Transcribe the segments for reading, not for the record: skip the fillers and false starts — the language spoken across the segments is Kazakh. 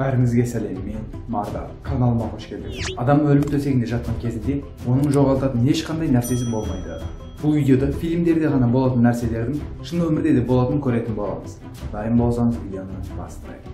Бәріңізге сәлем, мен Марда. Каналыма қош келдіңіз. Адам өлім төсегінде жатқан кезінде оның жоғалтатын ешқандай нәрсесі болмайды. Бұл видеода фильмдерде ғана болатын нәрселердің шын өмірде де болатын көретін боламыз. Дайын болсаңыз видеоны бастайық.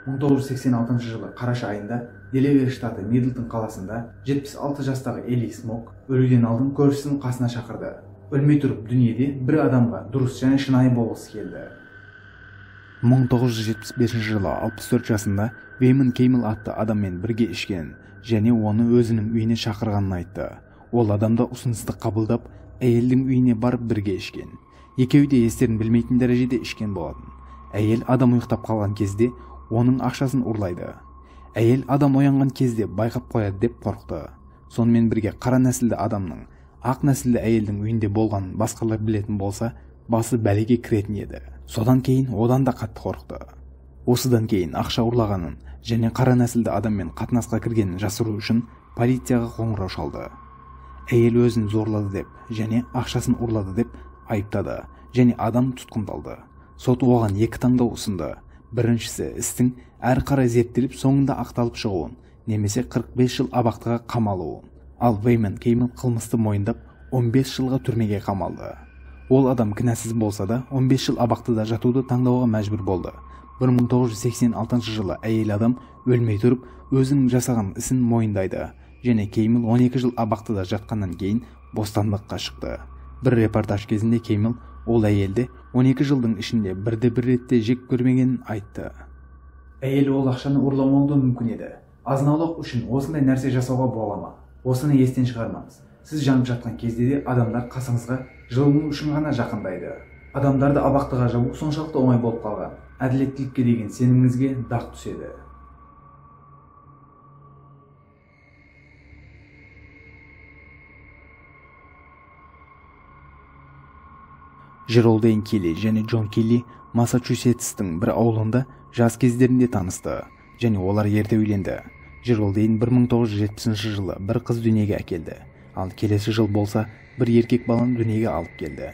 1986 жылы қараша айында Делавэр штаты Мидлтон қаласында 76 жастағы Элли Смок өлуден алдын көршісінің қасына шақырды. Өлмей тұрып дүниеде бір адамға дұрыс және шынайы болғысы келді. 1975 жылы 64 жасында Вейман Кеймел атты адаммен бірге ішкен және оны өзінің үйіне шақырғанын айтты. Ол адамда ұсынысты қабылдап, әйелдің үйіне барып бірге ішкен. Екеуі де естерін білмейтін дәрежеде ішкен болатын. Әйел адам ұйықтап қалған кезде оның ақшасын ұрлайды. Әйел адам оянған кезде байқап қояды деп қорықты. Сонымен бірге қара нәсілді адамның ақ нәсілді әйелдің үйінде болғанын басқалар білетін болса, басы бәлеге кіретін еді. Содан кейін одан да қатты қорықты. Осыдан кейін ақша ұрлағанын және қара нәсілді адаммен қатынасқа кіргенін жасыру үшін полицияға қоңырау шалды. Әйел өзін зорлады деп және ақшасын ұрлады деп айыптады және адам тұтқындалды. Сот оған екі таңдау ұсынды. Біріншісі істің әр қарай зерттеліп соңында ақталып шығуын, немесе 45 жыл абақтыға қамалуын. Ал Вейман Кеймел қылмысты мойындап 15 жылға түрмеге қамалды. Ол адам кінәсіз болса да 15 жыл абақтыда жатуды таңдауға мәжбүр болды. 1986 жылы әйел адам өлмей тұрып өзінің жасаған ісін мойындайды және Кеймел 12 жыл абақтыда жатқаннан кейін бостандыққа шықты. Бір репортаж кезінде Кеймел ол әйелді 12 жылдың ішінде бірде-бір ретте жек көрмегенін айтты. Әйел ол ақшаны ұрламауы мүмкін еді. Азын-аулақ үшін осындай нәрсе жасауға бола ма? Осыны естен шығармаңыз. Сіз жанып жатқан кезде де адамдар қасыңызға жылыну үшін ғана жақындайды. Адамдарды абақтыға жабу соншалықты оңай болып қалған. Әділеттілікке деген сеніміңізге дақ түседі. Джеральдин Келли және Джон Келли Массачусетстің бір ауылында жас кездерінде танысты және олар ерте үйленді. Джеральдин 1970 жылы бір қыз дүниеге әкелді, ал келесі жыл болса бір еркек баланы дүниеге алып келді.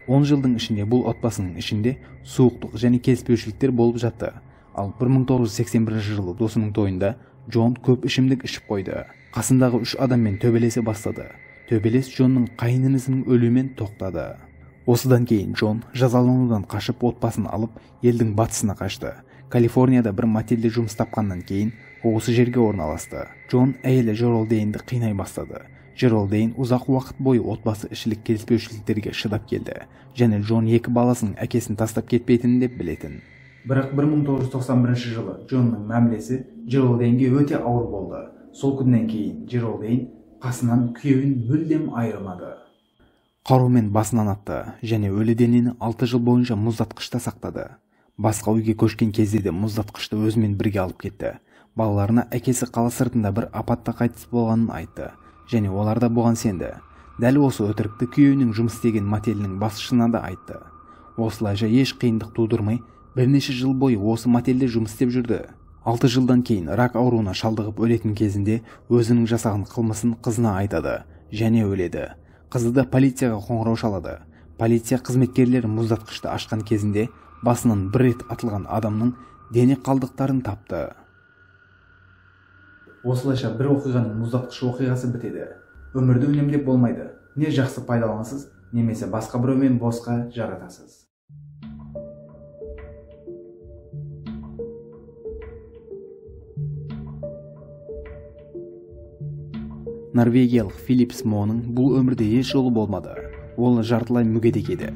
10 жылдың ішінде бұл отбасының ішінде суықтық және келіспеушіліктер болып жатты. Ал 1981 жылы досының тойында Джон көп ішімдік ішіп қойды. Қасындағы 3 адаммен төбелесе бастады. Төбелес Джонның қайынінісінің өлуімен тоқтады. Осыдан кейін Джон жазаланудан қашып отбасын алып елдің батысына қашты. Калифорнияда бір мотельде жұмыс тапқаннан кейін осы жерге орналасты. Джон әйелі Джеральдинді қинай бастады. Джеральдин ұзақ уақыт бойы отбасы ішілік келіспеушіліктерге шыдап келді және Джон екі баласының әкесін тастап кетпейтінін деп білетін. Бірақ 1991 жылы Джонның мәмілесі Джеральдинге өте ауыр болды. Сол күннен кейін Джеральдин қасынан күйеуін мүлдем айырмады. Қарумен басынан атты және өлі денені 6 жыл бойынша мұздатқышта сақтады. Басқа үйге көшкен кезде де мұздатқышты өзімен бірге алып кетті. Балаларына әкесі қала сыртында бір апатта қайтыс болғанын айтты және олар да бұған сенді. Дәл осы өтірікті күйеуінің жұмыс істеген мотелінің басшысына да айтты. Осылайша еш қиындық тудырмай бірнеше жыл бойы осы мотельде жұмыс істеп жүрді. 6 жылдан кейін рак ауруына шалдығып өлетін кезінде өзінің жасаған қылмысын қызына айтады және өледі. Қызы да полицияға қоңырау шалады. Полиция қызметкерлері мұздатқышты ашқан кезінде басынан бір рет атылған адамның дене қалдықтарын тапты. Осылайша бір оқиғаның мұздатқыш оқиғасы бітеді. Өмірді үнемдеп болмайды. Не жақсы пайдаланасыз, немесе басқа біреумен босқа жаратасыз. Норвегиялық Филип Смоның бұл өмірде еш жолы болмады. Ол жартылай мүгедек еді.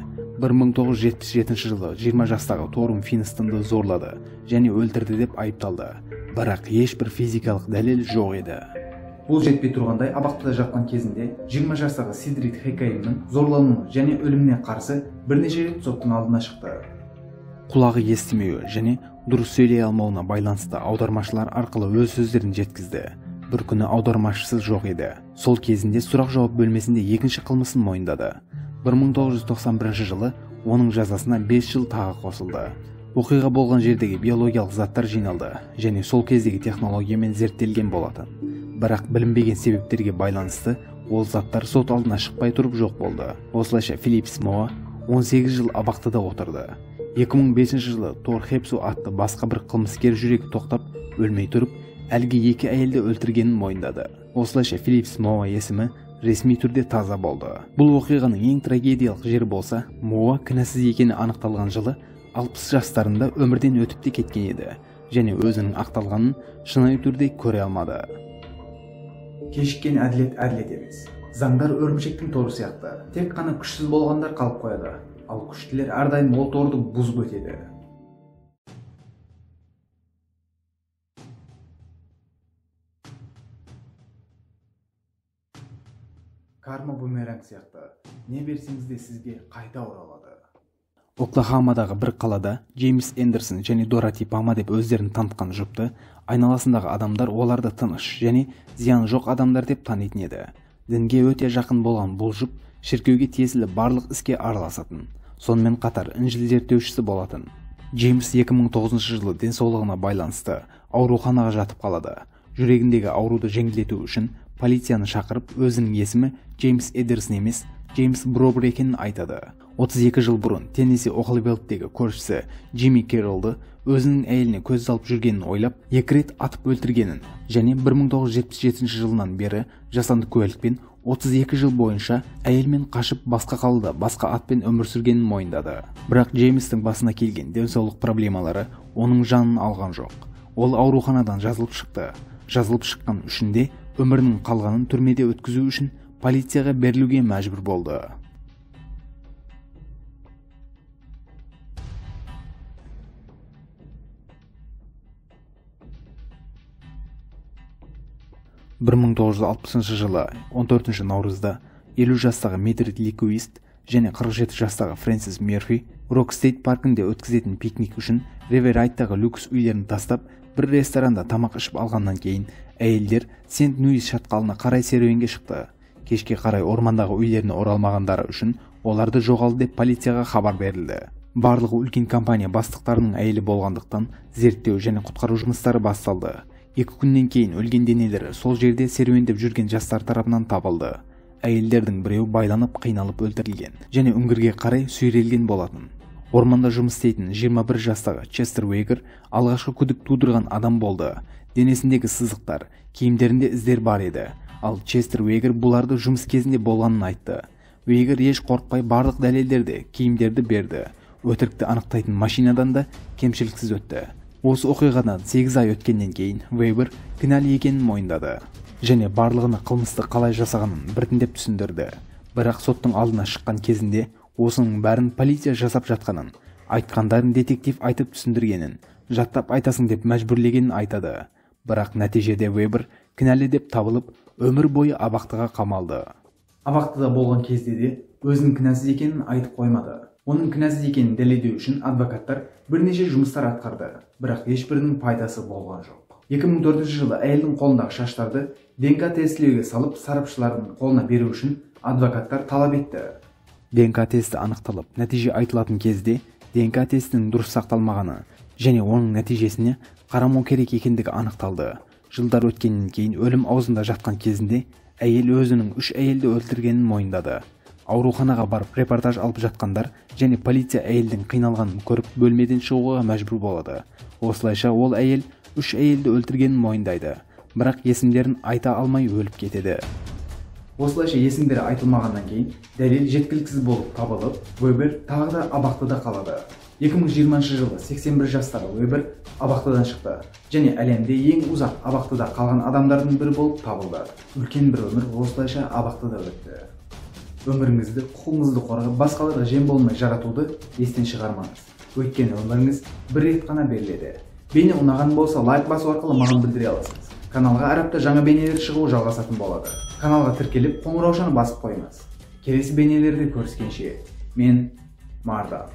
1977 жылы 20 жастағы Торум Финстонды зорлады және өлтірді деп айыпталды. Бірақ ешбір физикалық дәлел жоқ еді. Бұл жетпей тұрғандай абақтыда жатқан кезінде 20 жастағы Сидрид Хекайымның зорлануы және өліміне қарсы бірнеше рет соттың алдына шықты. Құлағы естімеуі және дұрыс сөйлей алмауына байланысты аудармашылар арқылы өз сөздерін жеткізді. бір күні аудармашысы жоқ еді. Сол кезінде сұрақ жауап бөлмесінде екінші қылмысын мойындады. 1991 жылы оның жазасына 5 жыл тағы қосылды. Оқиға болған жердегі биологиялық заттар жиналды және сол кездегі технологиямен зерттелген болатын. Бірақ білінбеген себептерге байланысты ол заттар сот алдына шықпай тұрып жоқ болды. Осылайша Филлипс Моа 18 жыл абақтыда отырды. 2005 жылы Тор Хепсу атты басқа бір қылмыскер жүрегі тоқтап өлмей тұрып, әлгі 2 әйелді өлтіргенін мойындады. Осылайша Филлипс Моа есімі ресми түрде таза болды. Бұл оқиғаның ең трагедиялық жері болса, Моа кінәсіз екені анықталған жылы 60 жастарында өмірден өтіп те кеткен еді және өзінің ақталғанын шынайы түрде көре алмады. Кешіккен әділет емес. Заңдар өрімшектің торы сияқты. Тек қана күшсіз болғандар қалып қояды, ал күштілер әрдайым ол торды бұзып өтеді. Карма бумеранг сияқты. Не берсеңіз де сізге қайта оралады. Оклахомадағы бір қалада Джеймс Эндерсон және Дороти Пама деп өздерін танытқан жұпты айналасындағы адамдар оларды тыныш және зиян жоқ адамдар деп танитын еді. Дінге өте жақын болған бұл жұп шіркеуге тиесілі барлық іске араласатын, сонымен қатар інжіл зерттеушісі болатын. Джеймс 2009 жылы денсаулығына байланысты ауруханаға жатып қалады. Жүрегіндегі ауруды жеңілдету үшін полицияны шақырып, өзінің есімі Джеймс Эндерсон емес, Джеймс Бробер екенін айтады. 32 жыл бұрын Теннесси Охлбелттегі көршісі Джимми Керролды өзінің әйеліне көз салып жүргенін ойлап, 2 рет атып өлтіргенін және 1977 жылынан бері жасанды куәлікпен 32 жыл бойынша әйелмен қашып басқа қалада басқа атпен өмір сүргенін мойындады. Бірақ Джеймстің басына келген денсаулық проблемалары оның жанын алған жоқ. Ол ауруханадан жазылып шықты. Жазылып шыққан үшін де өмірінің қалғанын түрмеде өткізу үшін полицияға берілуге мәжбүр болды. жылы 14 наурызда 50 жастағы Метрид Ликуист және 47 жастағы Фрэнсис Мерфи Рок-Стейт паркінде өткізетін пикник үшін Риверайттағы люкс үйлерін тастап, бір ресторанда тамақ ішіп алғаннан кейін әйелдер Сент-Луис шатқалына қарай серуенге шықты. Кешке қарай ормандағы үйлеріне оралмағандары үшін оларды жоғалды деп полицияға хабар берілді. Барлығы үлкен компания бастықтарының әйелі болғандықтан зерттеу және құтқару жұмыстары басталды. 2 күннен кейін өлген денелері сол жерде серуендеп жүрген жастар тарапынан табылды. Әйелдердің біреуі байланып, қиналып өлтірілген және үңгірге қарай сүйрелген болатын. Орманда жұмыс істейтін 21 жастағы Честер Уейгер алғашқы күдік тудырған адам болды. Денесіндегі сызықтар, киімдерінде іздер бар еді. Ал Честер Уейгер бұларды жұмыс кезінде болғанын айтты. Уейгер еш қорықпай барлық дәлелдерді, киімдерді берді. Өтірікті анықтайтын машинадан да кемшіліксіз өтті. Осы оқиғадан 8 ай өткеннен кейін Уейбер кінәлі екенін мойындады және барлығына қылмысты қалай жасағанын біртіндеп түсіндірді. Бірақ соттың алдына шыққан кезінде осының бәрін полиция жасап жатқанын, айтқандарын детектив айтып түсіндіргенін, жаттап айтасың деп мәжбүрлегенін айтады. Бірақ нәтижеде Уейбер кінәлі деп табылып, өмір бойы абақтыға қамалды. Абақтыда болған кезде де өзінің кінәсіз екенін айтып қоймады. Оның кінәсіз екенін дәлелдеу үшін адвокаттар бірнеше жұмыстар атқарды, бірақ ешбірінің пайдасы болған жоқ. 2004 жылы әйелдің қолындағы шаштарды ДНК тестілеуге салып, сарапшылардың қолына беру үшін адвокаттар талап етті. ДНК тесті анықталып, нәтиже айтылатын кезде ДНК тестінің дұрыс сақталмағаны және оның нәтижесіне қарамау керек екендігі анықталды. Жылдар өткеннен кейін өлім аузында жатқан кезінде әйел өзінің 3 әйелді өлтіргенін мойындады. Ауруханаға барып репортаж алып жатқандар және полиция әйелдің қиналғанын көріп бөлмеден шығуға мәжбүр болады. Осылайша ол әйел 3 әйелді өлтіргенін мойындайды, бірақ есімдерін айта алмай өліп кетеді. Осылайша есімдері айтылмағаннан кейін дәлел жеткіліксіз болып табылып, Уейбер тағы да абақтыда қалады. 2020 жылы 81 жастағы Уейбер абақтыдан шықты және әлемде ең ұзақ абақтыда қалған адамдардың бірі болып табылды. Үлкен бір өмір осылайша абақтыда өтті. Өміріңізді, құқығыңызды қорғап, басқаларға жем болмай жаратуды естен шығармаңыз. Өйткені өміріңіз бір рет қана беріледі. Бейне ұнаған болса, лайк басу арқылы маған білдіре аласыз. Каналға әр апта жаңа бейнелер шығуы жалғасатын болады. Каналға тіркеліп, қоңыраушаны басып қойыңыз. Келесі бейнелерде көріскенше, мен Мардан.